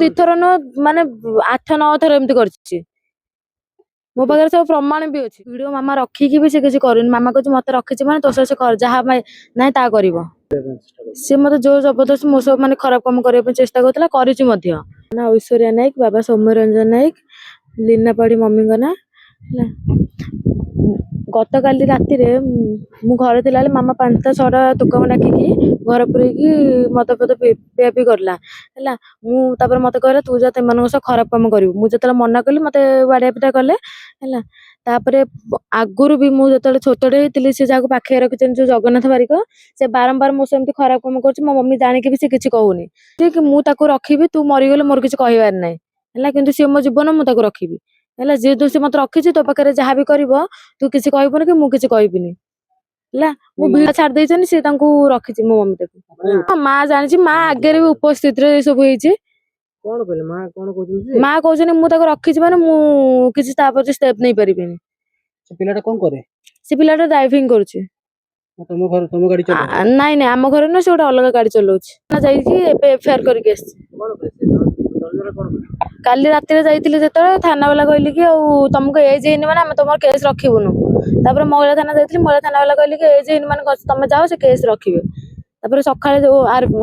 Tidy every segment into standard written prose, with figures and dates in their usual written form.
ଦିଥର ନୁହଁ ମାନେ 8-9 ଥର ଏମିତି କରିଛି। ମୋ ପାଖରେ ସବୁ ପ୍ରମାଣ ବି ଅଛି। ଭିଡିଓ ମାମା ରଖିକି ବି ସେ କିଛି କରୁନି। ମାମା କହୁଛି ମତେ ରଖିଛି ମାନେ ତୋ ସହ ସେ ଯାହା ନାହିଁ ତାହା କରିବ। ସେ ମତେ ଜୋର ଜବରଦସ୍ତ ମୋ ସହ ମାନେ ଖରାପ କାମ କରିବା ପାଇଁ ଚେଷ୍ଟା କରୁଥିଲା, କରିଛି ମଧ୍ୟ। ନା ଐଶ୍ୱର୍ଯ୍ୟା ନାୟକ, ବାବା ସୌମ୍ୟରଞ୍ଜନ ନାୟକ, ଲିନା ପାଢୀ ମମିଙ୍କ ନାଁ ହେଲା। ଗତକାଲି ରାତିରେ ମୁଁ ଘରେ ଥିଲାବେଳେ ମାମା 5ଟା-6ଟା ଟୋକାଙ୍କୁ ଡାକିକି ଘର ପୁରେଇକି ମଦ ଫଦ ପିଆ ପିଇ କରିଲା ହେଲା। ମୁଁ ତାପରେ ମତେ କହିଲା ତୁ ଯା ସେମାନଙ୍କ ସହ ଖରାପ କାମ କରିବୁ। ମୁଁ ଯେତେବେଳେ ମନା କଲି ମତେ ବାଡିଆ ପିଟା କଲେ ହେଲା। ତାପରେ ଆଗରୁ ବି ମୁଁ ଯେତେବେଳେ ଛୋଟଟେ ହେଇଥିଲି ସେ ଯାହାକୁ ପାଖେଇ ରଖିଛନ୍ତି ଯୋଉ ଜଗନ୍ନାଥ ବାରିକ, ସେ ବାରମ୍ବାର ମୋ ସହ ଏମିତି ଖରାପ କାମ କରୁଛି। ମୋ ମମି ଜାଣିକି ବି ସେ କିଛି କହୁନି। ଠିକ ମୁଁ ତାକୁ ରଖିବି, ତୁ ମରିଗଲେ ମୋର କିଛି କହିବାର ନାହିଁ ହେଲା। କିନ୍ତୁ ସିଏ ମୋ ଜୀବନ, ମୁଁ ତାକୁ ରଖିବି ହେଲା। ଯେହେତୁ ସେ ମତେ ରଖିଛି, ତୋ ପାଖରେ ଯାହା ବି କରିବ ତୁ କିଛି କହିବୁନି କି ମୁଁ କିଛି କହିବିନି ହେଲା। ମୁଁ ଭିଡ ଛାଡି ଦେଇଛନ୍ତି, ସେ ତାଙ୍କୁ ରଖିଛି ମୋ ମମି ତାକୁ। ମା ଜାଣିଛି, ମା ଆଗରେ ବି ଉପସ୍ଥିତିରେ ଏ ସବୁ ହେଇଛି। କଣ କହିଲେ ମା? କଣ କହୁଛନ୍ତି? ମା କହୁଛନ୍ତି ମୁଁ ତାକୁ ରଖିଛି ମାନେ ମୁଁ କିଛି ତା ପ୍ରତି ଷ୍ଟେପ ନେଇ ପାରିବିନି। ସେ ପିଲାଟା କଣ କରେ? ସେ ପିଲାଟା ଡ୍ରାଇଭିଂ କରୁଛି। ତମ ଗାଡି ଚଲାଏ? ନାଇଁ ନାଇଁ, ଆମ ଘରେ ନୁହଁ, ସେ ଗୋଟେ ଅଲଗା ଗାଡି ଚଲାଉଛି। ଯାଇକି ଏବେ FIR କରିକି ଆସିଛି। କାଲି ରାତିରେ ଯାଇଥିଲି ଯେତେବେଳେ ଥାନା ବାଲା କହିଲି କି ଆଉ ତମକୁ ଏଜ ହେଇନି ମାନେ ଆମେ ତମର କେସ୍ ରଖିବୁନୁ। ତାପରେ ମହିଳା ଥାନା ଯାଇଥିଲି, ମହିଳା ଥାନା ବାଲା କହିଲି କି ଏଜ ହେଇନି ମାନେ ତମେ ଯାଅ, ସେ କେସ୍ ରଖିବେ। ତାପରେ ସକାଳେ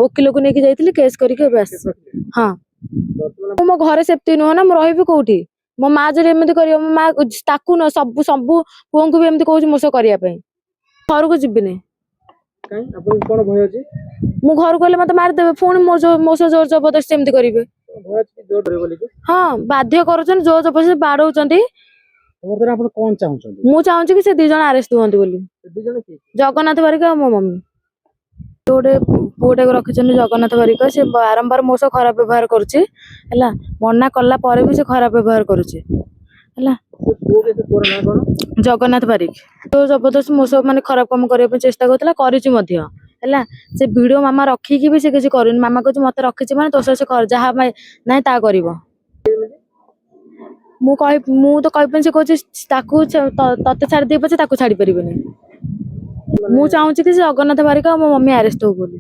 ଓକିଲକୁ ନେଇକି ଯାଇଥିଲି, କେସ୍ କରିକି ଏବେ ଆସିଛି। ହଁ, ମୁଁ ମୋ ଘରେ ସେଫ୍ଟି ନୁହଁ ନା, ମୁଁ ରହିବି କୋଉଠି? ମୋ ମା ଯଦି ଏମିତି କରିବ, ମୋ ମା ତାକୁ ନୁହଁ ସବୁ ପୁଅଙ୍କୁ ବି ଏମିତି କହୁଛି ମୋ ସହ କରିବା ପାଇଁ। ଘରକୁ ଯିବିନି। ଆପଣଙ୍କୁ କଣ ଭୟ ଅଛି? ମୁଁ ଘରକୁ ଗଲେ ମତେ ମାରିଦେବେ, ପୁଣି ମୋ ସହ ଜୋର ଜବରଦସ୍ତି ଏମିତି କରିବେ। ହଁ, ବାଧ୍ୟ କରୁଛନ୍ତି, ଜୋର ଜବରଦସ୍ତି ବାଡଉଛନ୍ତି। ଆପଣ କଣ ଚାହୁଁଛନ୍ତି? ମୁଁ ଚାହୁଁଛି କି ସେ 2 ଜଣ ଆରେଷ୍ଟ ହୁଅନ୍ତୁ ବୋଲି। ଜଗନ୍ନାଥ ବାରିକ ଆଉ ମୋ ମମି। ଗୋଟେ ପୁଅଟାକୁ ରଖିଛନ୍ତି ଜଗନ୍ନାଥ ବାରିକ, ସେ ବାରମ୍ବାର ମୋ ସହ ଖରାପ ବ୍ୟବହାର କରୁଛି ହେଲା। ମନା କଲା ପରେ ବି ସେ ଖରାପ ବ୍ୟବହାର କରୁଛି ହେଲା। ଜଗନ୍ନାଥ ବାରିକ ଜବରଦସ୍ତ ମୋ ସହ ମାନେ ଖରାପ କାମ କରିବା ପାଇଁ ଚେଷ୍ଟା କରୁଥିଲା, କରିଛି ମଧ୍ୟ ହେଲା। ସେ ଭିଡିଓ ମାମା ରଖିକି ବି ସେ କିଛି କରୁନି। ମାମା କହୁଛି ମତେ ରଖିଛି ମାନେ ତୋ ସହ ସେ ଯାହା ନାହିଁ ତାହା କରିବ। ମୁଁ ତ କହିବିନି, ସେ କହୁଛି ତାକୁ ତତେ ଛାଡିଦେଇ ପଛେ ତାକୁ ଛାଡି ପାରିବିନି। ମୁଁ ଚାହୁଁଛି କି ସେ ଜଗନ୍ନାଥ ବାରିକ ଆଉ ମୋ ମମି ଆରେଷ୍ଟ ହଉ ବୋଲି।